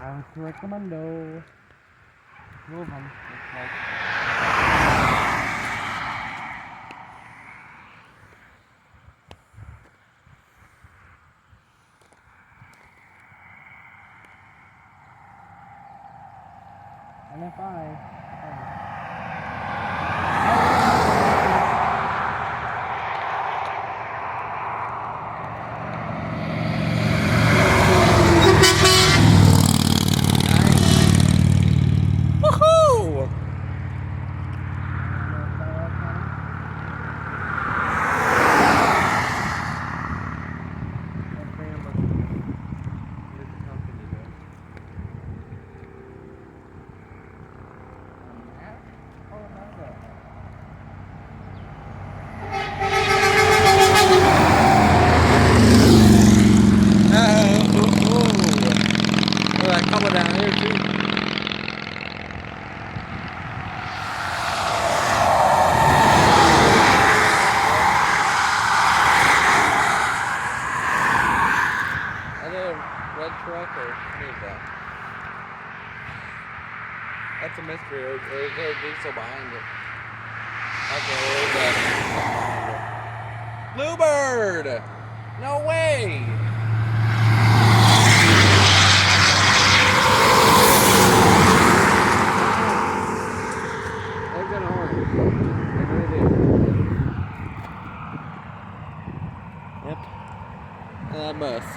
Sounds recommendo. Two of them, looks like. NFI. Woohoo! Couple down here too. Another red truck or what is that? That's a mystery. Or is there a diesel behind it? Okay, there's a Bluebird! No way! They're gonna horn. They really do. Yep. And that bus.